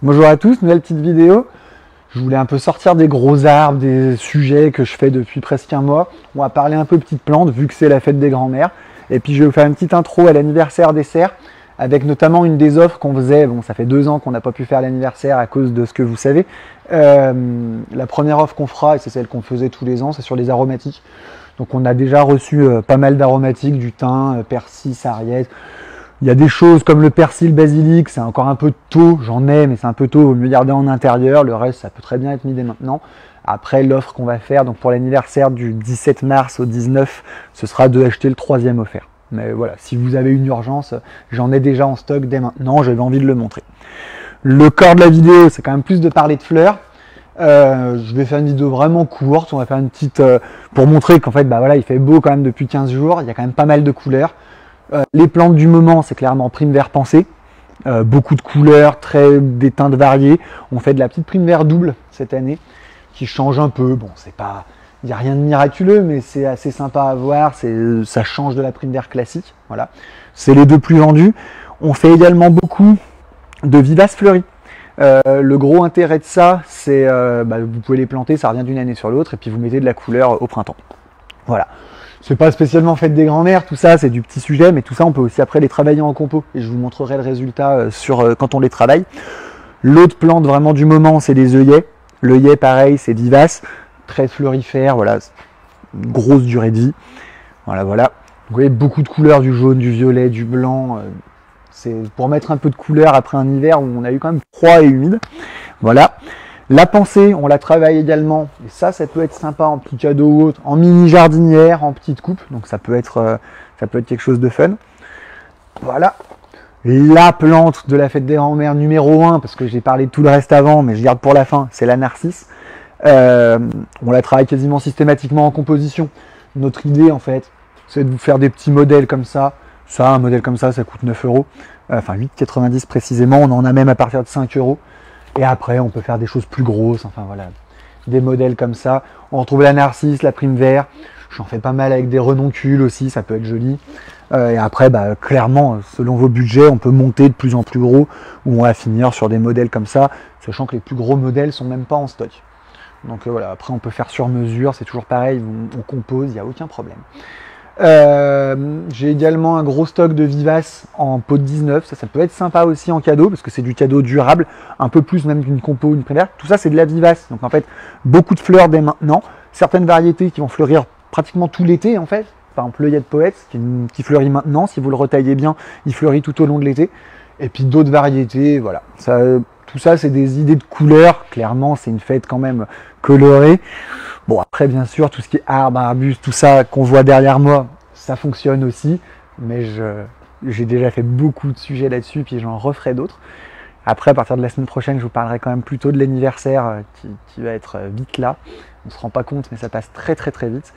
Bonjour à tous, nouvelle petite vidéo. Je voulais un peu sortir des gros arbres, des sujets que je fais depuis presque un mois. On va parler un peu petites plantes vu que c'est la fête des grands-mères. Et puis je vais vous faire une petite intro à l'anniversaire des serres avec notamment une des offres qu'on faisait. Bon, ça fait 2 ans qu'on n'a pas pu faire l'anniversaire à cause de ce que vous savez. La première offre qu'on fera, et c'est celle qu'on faisait tous les ans, c'est sur les aromatiques. Donc on a déjà reçu pas mal d'aromatiques, du thym, persil, sarriette. Il y a des choses comme le persil, le basilic, c'est encore un peu tôt, j'en ai, mais c'est un peu tôt, il vaut mieux garder en intérieur. Le reste, ça peut très bien être mis dès maintenant. Après, l'offre qu'on va faire, donc pour l'anniversaire du 17 mars au 19, ce sera de acheter le 3e offert. Mais voilà, si vous avez une urgence, j'en ai déjà en stock dès maintenant, j'avais envie de le montrer. Le corps de la vidéo, c'est quand même plus de parler de fleurs. Je vais faire une vidéo vraiment courte, on va faire une petite pour montrer qu'en fait bah voilà, il fait beau quand même depuis 15 jours, il y a quand même pas mal de couleurs. Les plantes du moment, c'est clairement prime vert pensée, beaucoup de couleurs, des teintes variées. On fait de la petite prime vert double cette année qui change un peu. Bon, c'est pas, il n'y a rien de miraculeux, mais c'est assez sympa à voir, ça change de la prime vert classique. Voilà, c'est les deux plus vendus. On fait également beaucoup de vivaces fleuries. Le gros intérêt de ça, c'est vous pouvez les planter, ça revient d'une année sur l'autre, et puis vous mettez de la couleur au printemps. Voilà. C'est pas spécialement fête des grands-mères, tout ça, c'est du petit sujet, mais tout ça, on peut aussi après les travailler en compo, et je vous montrerai le résultat quand on les travaille. L'autre plante vraiment du moment, c'est les œillets. L'œillet, pareil, c'est vivace, très fleurifère, voilà, grosse durée de vie. Voilà. Vous voyez, beaucoup de couleurs, du jaune, du violet, du blanc. C'est pour mettre un peu de couleur après un hiver où on a eu quand même froid et humide. Voilà. La pensée, on la travaille également, et ça peut être sympa en petit cadeau ou autre, en mini jardinière, en petite coupe, donc ça peut être quelque chose de fun. Voilà. La plante de la fête des grands-mères numéro 1, parce que j'ai parlé de tout le reste avant, mais je garde pour la fin, c'est la narcisse. On la travaille quasiment systématiquement en composition. Notre idée, en fait, c'est de vous faire des petits modèles comme ça. Ça, un modèle comme ça coûte 9 €, enfin 8,90 précisément, on en a même à partir de 5 €. Et après, on peut faire des choses plus grosses, enfin voilà, des modèles comme ça. On retrouve la narcisse, la prime vert. J'en fais pas mal avec des renoncules aussi, ça peut être joli. Et après, clairement, selon vos budgets, on peut monter de plus en plus gros, ou on va finir sur des modèles comme ça, sachant que les plus gros modèles sont même pas en stock. Donc voilà, après on peut faire sur mesure, c'est toujours pareil, on compose, il n'y a aucun problème. J'ai également un gros stock de vivaces en pot de 19, ça peut être sympa aussi en cadeau parce que c'est du cadeau durable, un peu plus même qu'une compo ou une primaire. Tout ça c'est de la vivace, donc en fait beaucoup de fleurs dès maintenant, certaines variétés qui vont fleurir pratiquement tout l'été en fait. Par exemple l'œillet de poète qui fleurit maintenant, si vous le retaillez bien il fleurit tout au long de l'été, et puis d'autres variétés, voilà. Tout ça c'est des idées de couleurs, clairement c'est une fête quand même colorée. Bon, après, bien sûr, tout ce qui est arbres, arbustes, tout ça qu'on voit derrière moi, ça fonctionne aussi. Mais j'ai déjà fait beaucoup de sujets là-dessus, puis j'en referai d'autres. Après, à partir de la semaine prochaine, je vous parlerai quand même plutôt de l'anniversaire qui va être vite là. On ne se rend pas compte, mais ça passe très très très vite.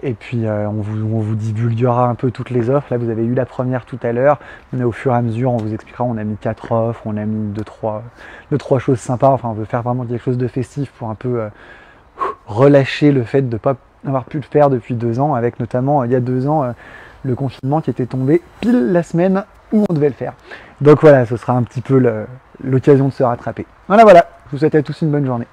Et puis, on vous divulguera un peu toutes les offres. Là, vous avez eu la première tout à l'heure. Mais au fur et à mesure, on vous expliquera. On a mis 4 offres, on a mis 2-3 choses sympas. Enfin, on veut faire vraiment quelque chose de festif pour un peu... relâcher le fait de ne pas avoir pu le faire depuis 2 ans, avec notamment il y a 2 ans le confinement qui était tombé pile la semaine où on devait le faire. Donc voilà, ce sera un petit peu l'occasion de se rattraper. Voilà, je vous souhaite à tous une bonne journée.